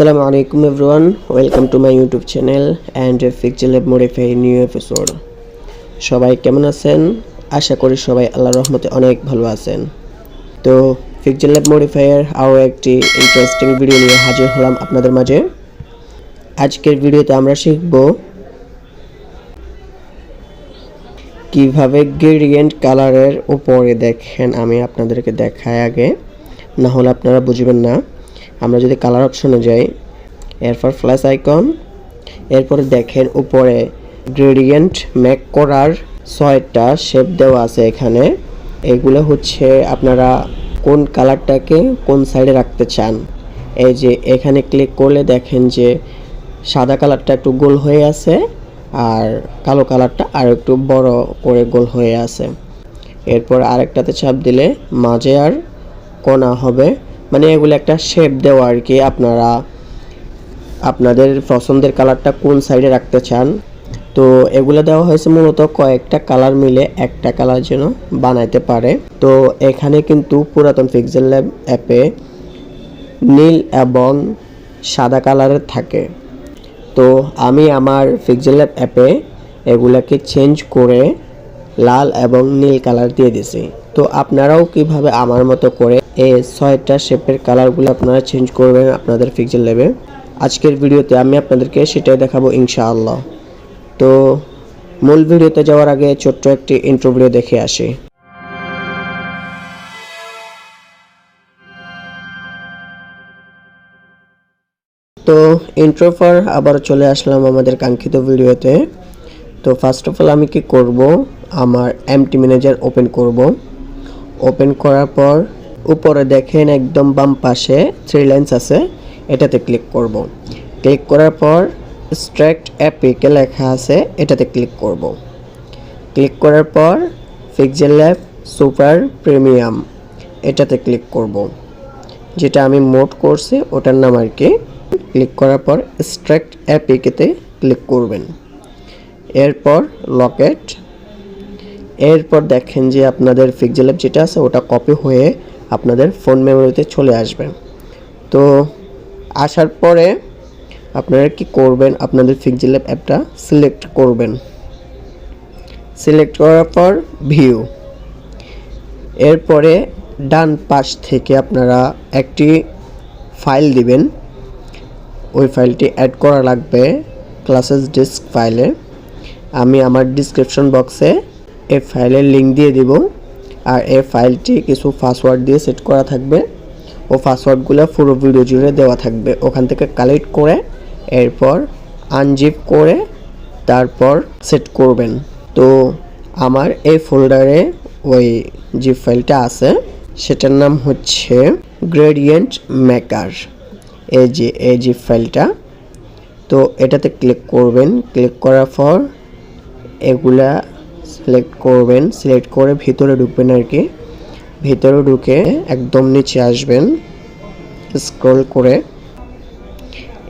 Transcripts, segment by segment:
Assalamu alaikum everyone, welcome to my YouTube channel and Pixellab Modify new episode. সবাই কেমন আছেন? আশা করি সবাই আল্লাহর রহমতে অনেক ভালো আছেন। তো Pixellab Modify এর আরো একটি ইন্টারেস্টিং ভিডিও নিয়ে হাজির হলাম আপনাদের মাঝে। আজকের ভিডিওতে আমরা শিখব কিভাবে গ্রেডিয়েন্ট কালারের উপরে দেখেন আমি আপনাদেরকে দেখাই আগে, না হলে আপনারা বুঝবেন না। আমরা যদি কালার অপশনে যাই, এরপর প্লাস আইকন, এরপরে দেখেন উপরে গ্রেডিয়েন্ট মেক করার 6টা শেপ দেওয়া আছে এখানে। এগুলো হচ্ছে আপনারা কোন কালারটাকে কোন সাইডে রাখতে চান। এই যে এখানে ক্লিক করলে দেখেন যে সাদা কালারটা একটু গোল হয়ে আছে আর কালো কালারটা আর একটু বড় করে গোল হয়ে আছে। এরপর আরেকটাতে চাপ দিলে মাঝে আর কোণা হবে, মানে এগুলো একটা শেপ দেওয়া আর কি। আপনারা আপনাদের পছন্দের কালারটা কোন সাইডে রাখতে চান। তো এগুলো দেওয়া হয়েছে মূলত কয়েকটা কালার মিলে একটা কালার যেন বানাইতে পারে। তো এখানে কিন্তু পুরাতন পিক্সেলল্যাব অ্যাপে নীল এবং সাদা কালারের থাকে। তো আমি আমার পিক্সেলল্যাব অ্যাপে এগুলাকে চেঞ্জ করে লাল এবং নীল কালার দিয়ে দিছি। তো আপনারাও কিভাবে আমার মতো করে এই 6টা শেপের কালারগুলো আপনারা চেঞ্জ করবেন আপনাদের পিক্সেলল্যাবে, আজকের ভিডিওতে আমি আপনাদেরকে সেটাই দেখাবো ইনশাআল্লাহ। তো মূল ভিডিওতে যাওয়ার আগে ছোট্ট একটি ইন্ট্রো ভিডিও দেখে আসি। তো ইন্ট্রো পর আবার চলে আসলাম আমাদের কাঙ্ক্ষিত ভিডিওতে। তো ফার্স্ট অফ অল আমি কি করব, আমার এমটি ম্যানেজার ওপেন করব। ওপেন করার পর উপরে দেখেন একদম বাম পাশে 3 লাইনস আছে, এটাতে ক্লিক করব। ক্লিক করার পর এক্সট্রাক্ট এপিকে লেখা আছে, এটাতে ক্লিক করব। ক্লিক করার পর পিক্সেলল্যাব সুপার প্রিমিয়াম এটাতে ক্লিক করব, যেটা আমি মোড করছি ওটার নাম আর কি। ক্লিক করার পর এক্সট্রাক্ট এপিকেতে ক্লিক করবেন। এরপর লকেট। এরপর দেখেন যে আপনাদের পিক্সেলল্যাব যেটা আছে ওটা কপি হয়ে আপনাদের ফোন মেমোরিতে চলে আসবে। তো আসার পরে আপনারা কি করবেন, আপনাদের পিক্সেলল্যাব অ্যাপটা সিলেক্ট করবেন। সিলেক্ট করার পর ভিউ, এরপরে ডান পাশ থেকে আপনারা একটি ফাইল দিবেন। ওই ফাইলটি অ্যাড করা লাগবে ক্লাসেস ডিস্ক ফাইলে। আমি আমার ডিসক্রিপশন বক্সে এই ফাইলের লিঙ্ক দিয়ে দিব, আর এই ফাইলটি কিছু পাসওয়ার্ড দিয়ে সেট করা থাকবে। ও পাসওয়ার্ডগুলো পুরো ভিডিও জুড়ে দেওয়া থাকবে, ওখান থেকে কালেক্ট করে এরপর আনজিপ করে তারপর সেট করবেন। তো আমার এই ফোল্ডারে ওই জিপ ফাইলটা আছে, সেটার নাম হচ্ছে গ্রেডিয়েন্ট মেকার। এই যে এই জিপ ফাইলটা, তো এটাতে ক্লিক করবেন। ক্লিক করার পর এগুলা সিলেক্ট করবেন, সিলেক্ট করে ভিতরে ঢুকবেন আর কি। ভিতরে ঢুকে একদম নিচে আসবেন, স্ক্রল করে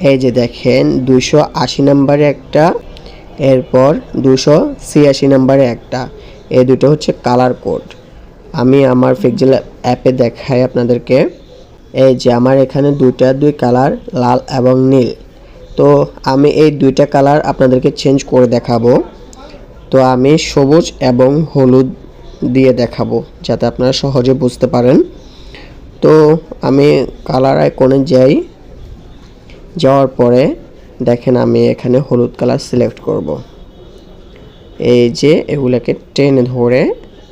এই যে দেখেন 280 নম্বরে একটা, এরপর 286 নম্বরে একটা, এই দুটো হচ্ছে কালার কোড। আমি আমার পিক্সেলল্যাব অ্যাপে দেখাই আপনাদেরকে। এই যে আমার এখানে দুই কালার, লাল এবং নীল। তো আমি এই 2টা কালার আপনাদেরকে চেঞ্জ করে দেখাবো। তো আমি সবুজ এবং হলুদ দিয়ে দেখাবো যাতে আপনারা সহজে বুঝতে পারেন। তো আমি কালার আইকনে যাই, যাওয়ার পরে দেখেন আমি এখানে হলুদ কালার সিলেক্ট করব। এই যে এগুলাকে টেনে ধরে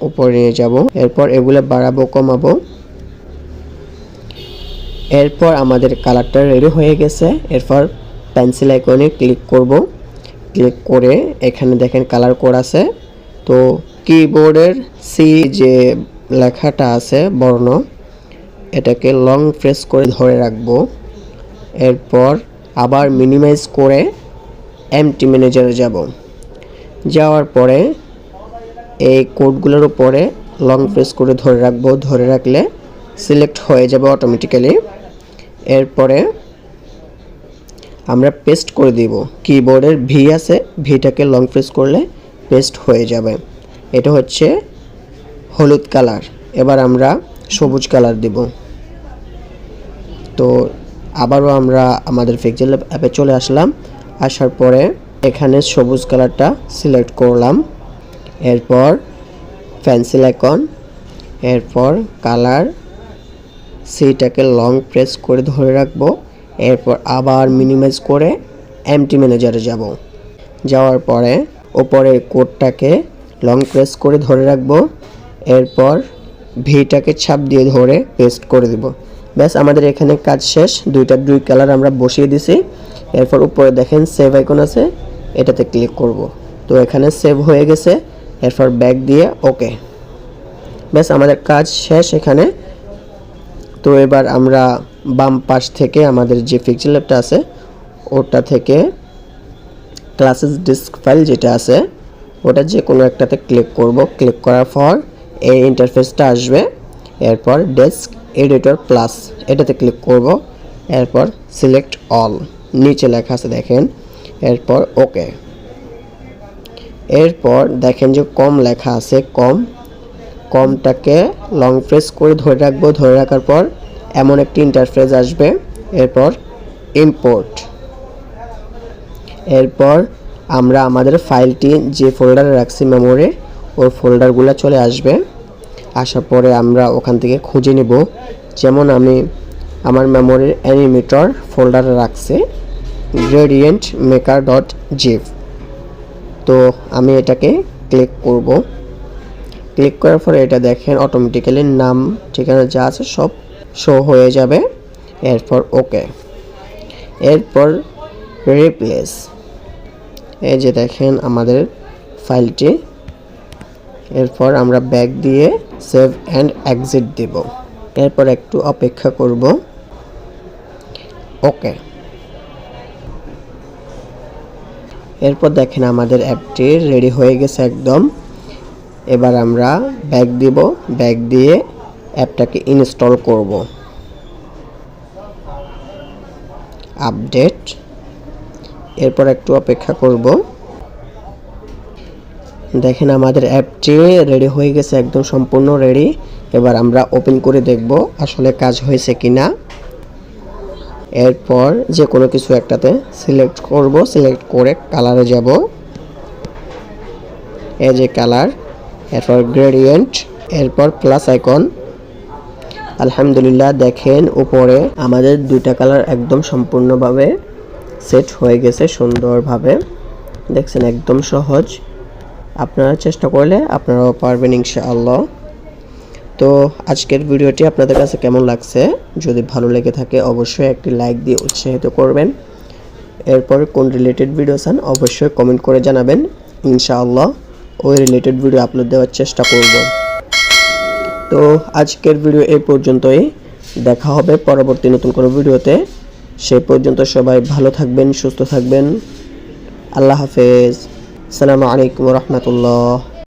উপরে নিয়ে যাব, এরপর এগুলো বাড়াবো কমাবো। এরপর আমাদের কালারটা রেডি হয়ে গেছে। এরপর পেন্সিল আইকনে ক্লিক করব। ক্লিক করে এখানে দেখেন কালার কোড আছে। তো কিবোর্ডের সি যে লেখাটা আছে বর্ণ, এটাকে লং প্রেস করে ধরে রাখবো। এরপর আবার মিনিমাইজ করে এমটি ম্যানেজারে যাব। যাওয়ার পরে এই কোডগুলোর উপরে লং প্রেস করে ধরে রাখবো। ধরে রাখলে সিলেক্ট হয়ে যাবে অটোমেটিক্যালি। এরপরে আমরা পেস্ট করে দিব। কিবোর্ডের ভি আছে, ভিটাকে লং প্রেস করলে পেস্ট হয়ে যাবে। এটা হচ্ছে হলুদ কালার। এবার আমরা সবুজ কালার দিব। তো আবারও আমরা আমাদের পিক্সেল ল্যাব অ্যাপে চলে আসলাম। আসার পরে এখানে সবুজ কালারটা সিলেক্ট করলাম, এরপর পেন্সিল আইকন, এরপর কালার, সেইটাকে লং প্রেস করে ধরে রাখবো। এরপর আবার মিনিমাইজ করে এমটি ম্যানেজারে যাব। যাওয়ার পরে ওপরের কোডটাকে লং প্রেস করে ধরে রাখবো, এরপর ভিটাকে ছাপ দিয়ে ধরে পেস্ট করে দিব। ব্যাস আমাদের এখানে কাজ শেষ। দুই কালার আমরা বসিয়ে দিছি। এরপর উপরে দেখেন সেভ আইকন আছে, এটাতে ক্লিক করব। তো এখানে সেভ হয়ে গেছে। এরপর ব্যাক দিয়ে ওকে। ব্যাস আমাদের কাজ শেষ এখানে। তো এবার আমরা বাম পাশ থেকে আমাদের যে পিক্সেল ল্যাবটা আছে ওটা থেকে ক্লাসেস ডিস্ক ফাইল যেটা আছে ওটা যে কোনো একটাতে ক্লিক করব। ক্লিক করার পর এই ইন্টারফেসটা আসবে। এরপর ডেস্ক এডিটর প্লাস এটাতে ক্লিক করব। এরপর সিলেক্ট অল, নিচে লেখা আছে দেখেন। এরপর ওকে। এরপর দেখেন যে কম লেখা আছে, কমটাকে লং প্রেস করে ধরে রাখবো। ধরে রাখার পর এমন একটি ইন্টারফেস আসবে। এরপর ইম্পোর্ট। এরপর আমরা আমাদের ফাইলটি যে ফোল্ডারে রাখছি মেমোরি ওই ফোল্ডারগুলো চলে আসবে। আসার পরে আমরা ওখান থেকে খুঁজে নিব। যেমন আমি আমার মেমোরির অ্যানিমেটর ফোল্ডারে রাখছি গ্রেডিয়েন্ট মেকার ডট জিপ। তো আমি এটাকে ক্লিক করব। ক্লিক করার পরে এটা দেখেন অটোমেটিক্যালি নাম ঠিকানা যা আছে সব শো হয়ে যাবে। এরপর ওকে। এরপর রিপ্লেস, এই যে দেখেন আমাদের ফাইলটি। এরপর আমরা ব্যাক দিয়ে সেভ অ্যান্ড এক্সিট দেব। এরপর একটু অপেক্ষা করব। ওকে। এরপর দেখেন আমাদের অ্যাপটি রেডি হয়ে গেছে একদম। এবার আমরা ব্যাক দিব, ব্যাক দিয়ে অ্যাপটাকে ইনস্টল করব। আপডেট। এরপর একটু অপেক্ষা করব। দেখেন আমাদের অ্যাপটি রেডি হয়ে গেছে, একদম সম্পূর্ণ রেডি। এবার আমরা ওপেন করে দেখব আসলে কাজ হয়েছে কিনা। এরপর যে কোনো কিছু একটাতে সিলেক্ট করব। সিলেক্ট করে কালারে যাব, এই যে কালার। এরপর গ্রেডিয়েন্ট, এরপর প্লাস আইকন। আলহামদুলিল্লাহ দেখেন উপরে আমাদের দুইটা কালার একদম সম্পূর্ণভাবে সেট হয়ে গেছে সুন্দরভাবে। দেখছেন একদম সহজ, আপনারা চেষ্টা করলে আপনারাও পারবেন ইনশাআল্লাহ। তো আজকের ভিডিওটি আপনাদের কাছে কেমন লাগছে, যদি ভালো লেগে থাকে অবশ্যই একটি লাইক দিয়ে উৎসাহিত করবেন। এরপর কোন রিলেটেড ভিডিও চান অবশ্যই কমেন্ট করে জানাবেন, ইনশাআল্লাহ ওই রিলেটেড ভিডিও আপলোড দেওয়ার চেষ্টা করব। তো আজকের ভিডিও এই পর্যন্তই, দেখা হবে পরবর্তী নতুন কোনো ভিডিওতে। সেই পর্যন্ত সবাই ভালো থাকবেন, সুস্থ থাকবেন। আল্লাহ হাফেজ। আসসালামু আলাইকুম ওয়া রাহমাতুল্লাহ।